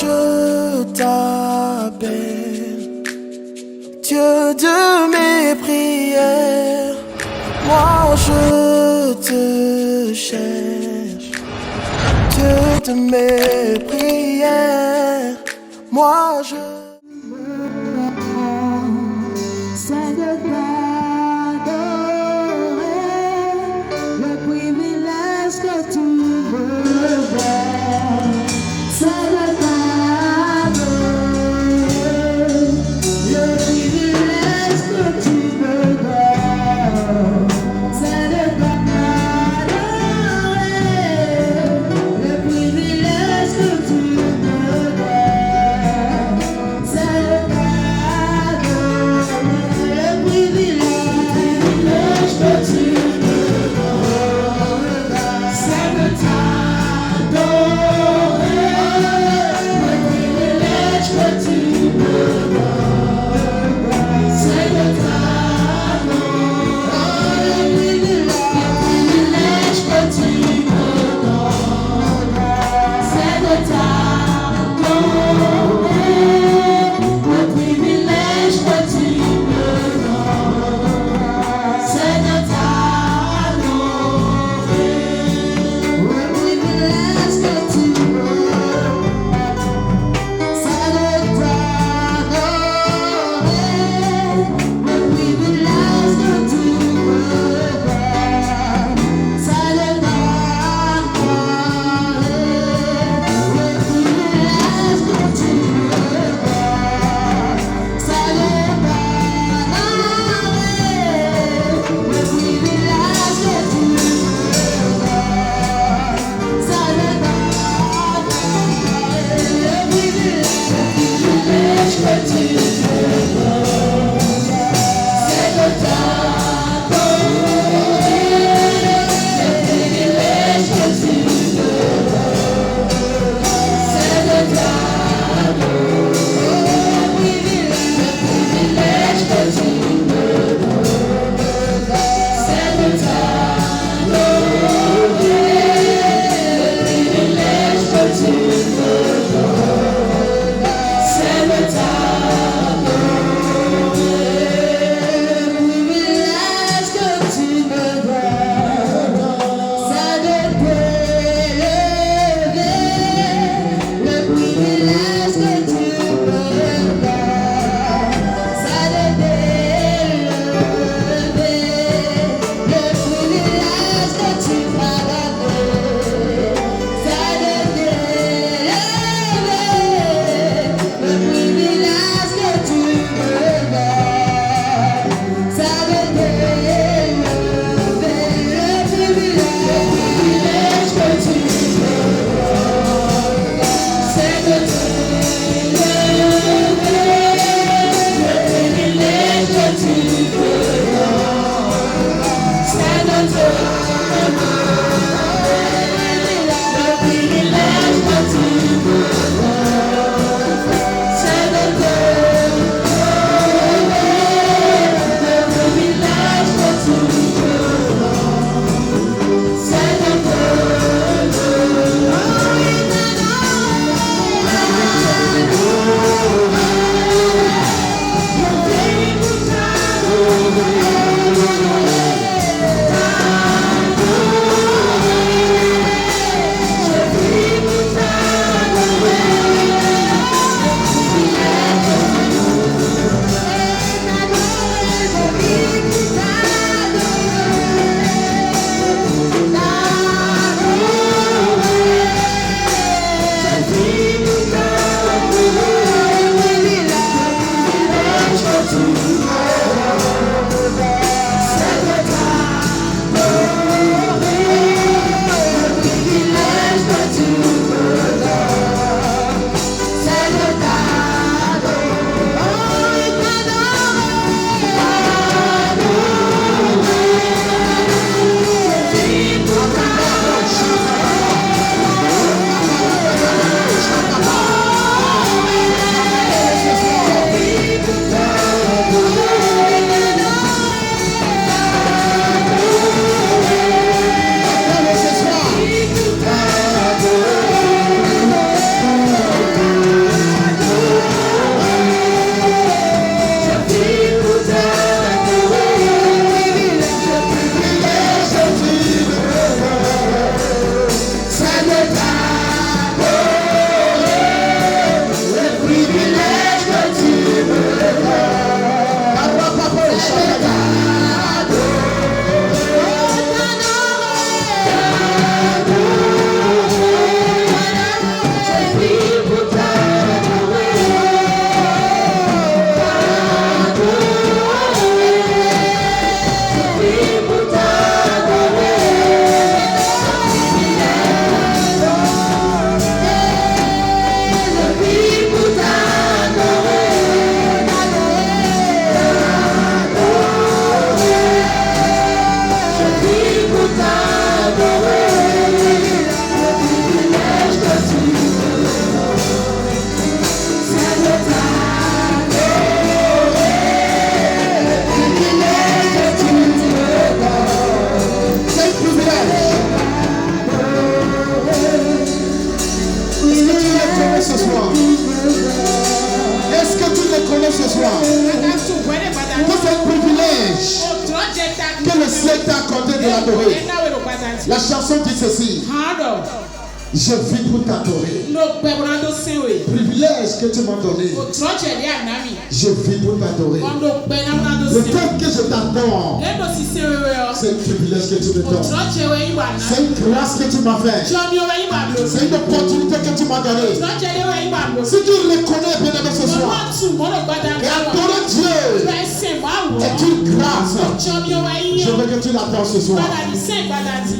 je t'appelle, Dieu de mes prières. Moi je te cherche, Dieu de mes prières. Moi je C'est de t'adorer, le privilège que tu me donnes. C'est de t'adorer, le privilège que tu me donnes. C'est de t'adorer, le privilège que tu me donnes. C'est de t'adorer, le privilège. t'adorer. enda wero gbadadi. La chanson dit ceci. Hado. Je vis pour t'adorer. No pebrando sewe. Privilège que tu m'as donné. O troche de anami. Je vis pour t'adorer. Quando benamrando Le sewe. fait que je t'adore, Lendo si sewe yo. c'est un privilège que tu me O donnes. troche we ibana. C'est une grâce que tu m'as fait. Jomi we ibablo. C'est une opportunité que tu m'as donnée. Troche de we ibablo. Si tu reconnais bien aimé ce soir, Mo tu mo no gbadadi. et adorer Dieu Presse ma wo. est une grâce. Jomi we Je iyo. veux que tu l'adores ce soir. Gbadadi se gbadadi.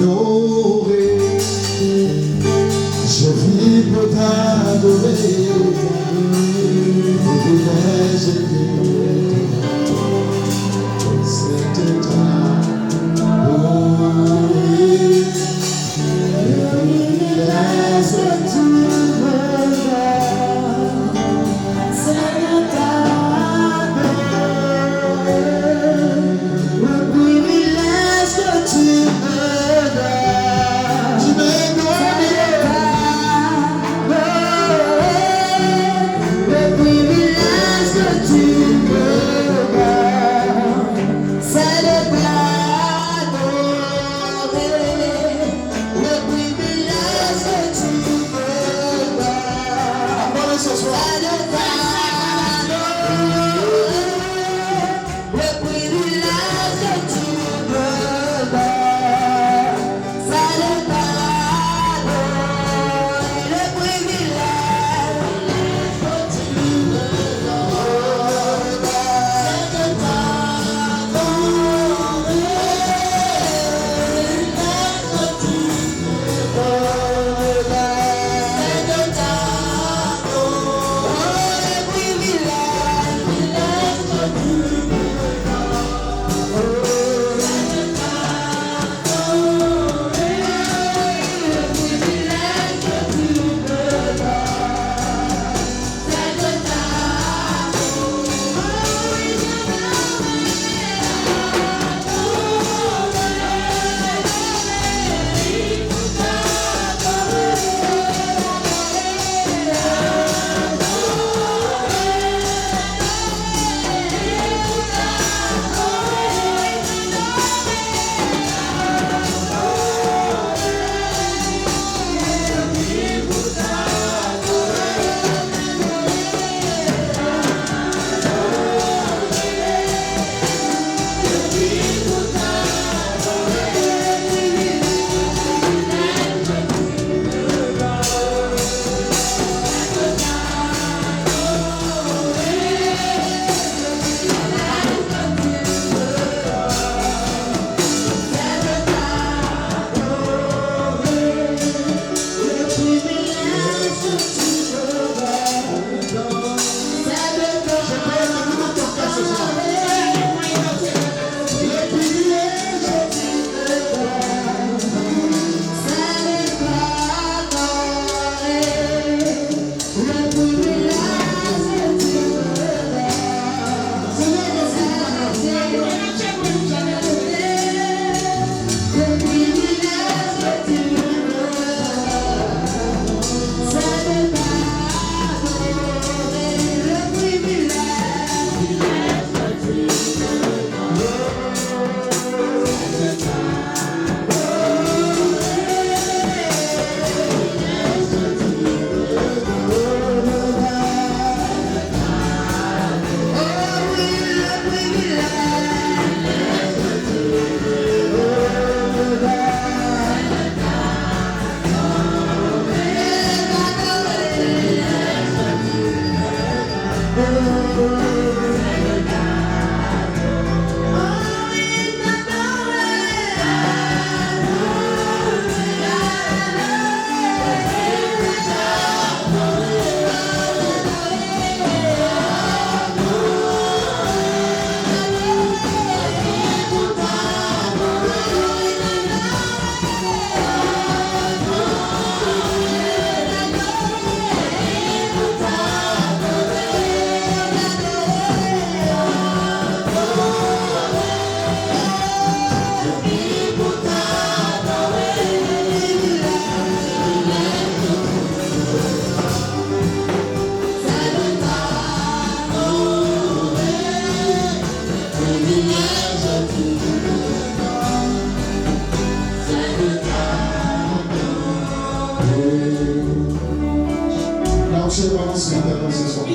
Adorer, je vis pour t'adorer. Privilège que c'est ta gloire. Privilège que tu me donnes, c'est ta gloire. Le privilège que tu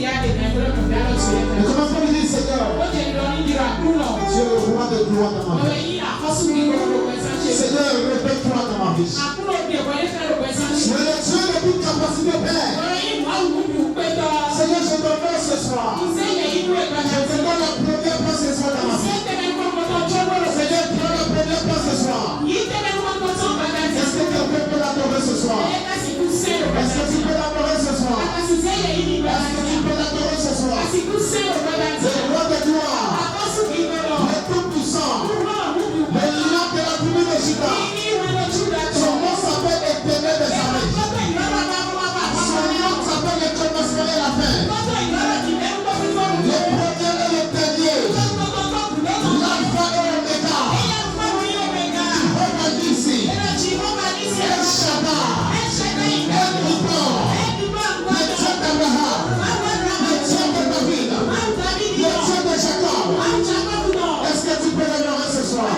Mais comment faut dire Seigneur, tu es le roi de gloire dans ma vie. Seigneur, répète-toi dans ma vie. Tu es le Dieu de toute capacité, Père. Seigneur, je te donne ce soir. Je te donne la première place ce soir dans ma vie. Seigneur, prends la première place ce soir. Est-ce que quelqu'un peut l'adorer ce soir? Est-ce que tu peux l'adorer ce soir? Est-ce que tu peux l'adorer ce soir? Le roi de gloire, le tout-puissant, le lion de la tribu de Juda. Son nom s'appelle Éternel des armées. Son nom s'appelle le commencement et la fin. Le premier et le dernier. L'alpha et l'oméga. Jehovah Nissi. El Shaddai. El Ribon. Le Dieu d'Abraham. Le Dieu de David. Le Dieu de Jacob. Est-ce que tu peux l'adorer ce soir?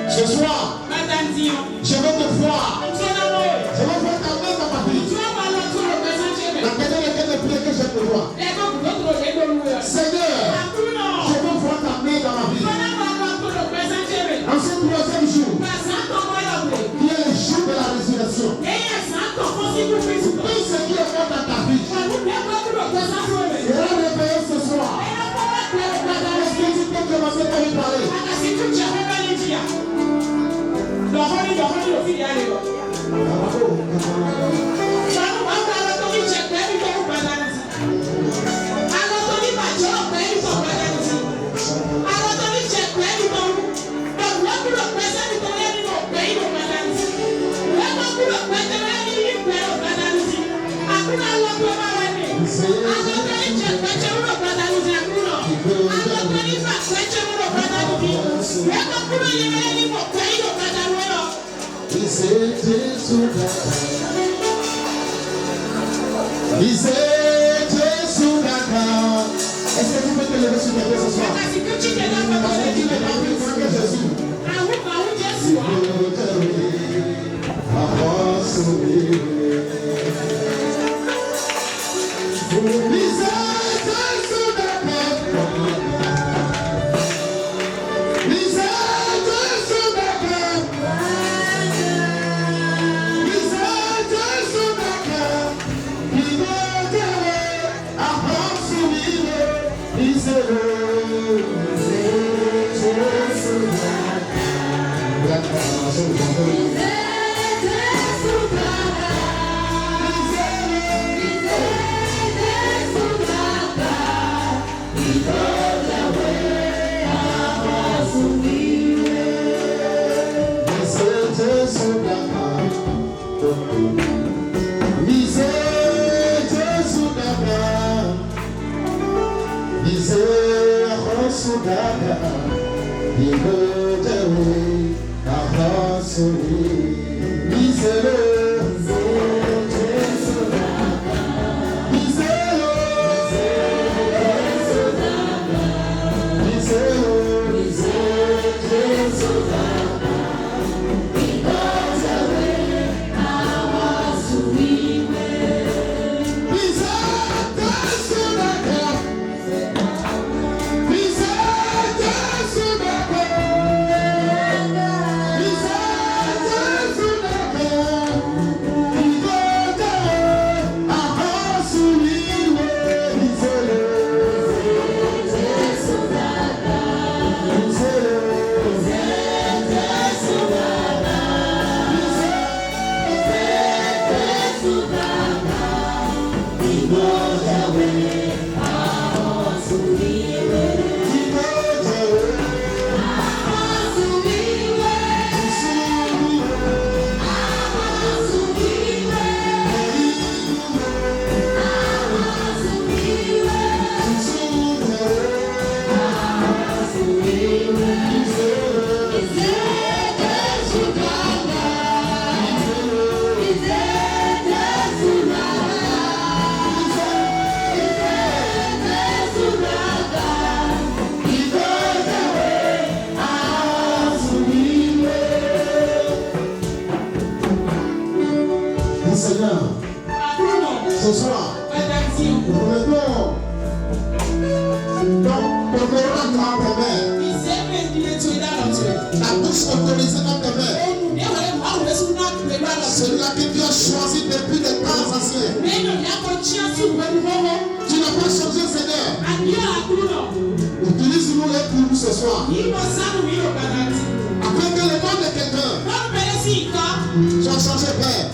Ce soir, je veux te voir. Je veux voir ta main dans ma vie. Laquelle est le prière que je te vois? Seigneur, je veux voir ta main dans ma vie. En ce troisième jour, qui est le jour de la résurrection, tout ce qui est mort dans ta vie sera réveillé ce soir. Est-ce que tu peux commencer par lui parler? Est-ce que tu peux te lever sur tes pieds ce soir? Parce que tu n'es pas plus grand que Jésus. Ce soir, nous mettons ton orange dans tes mains. La bouche autorisée dans tes mains. Celui-là que Dieu a choisi depuis des temps anciens. Tu n'as pas changé, Seigneur. Utilise-nous et pour nous ce soir. Après que le nom de quelqu'un, tu as changé, Père.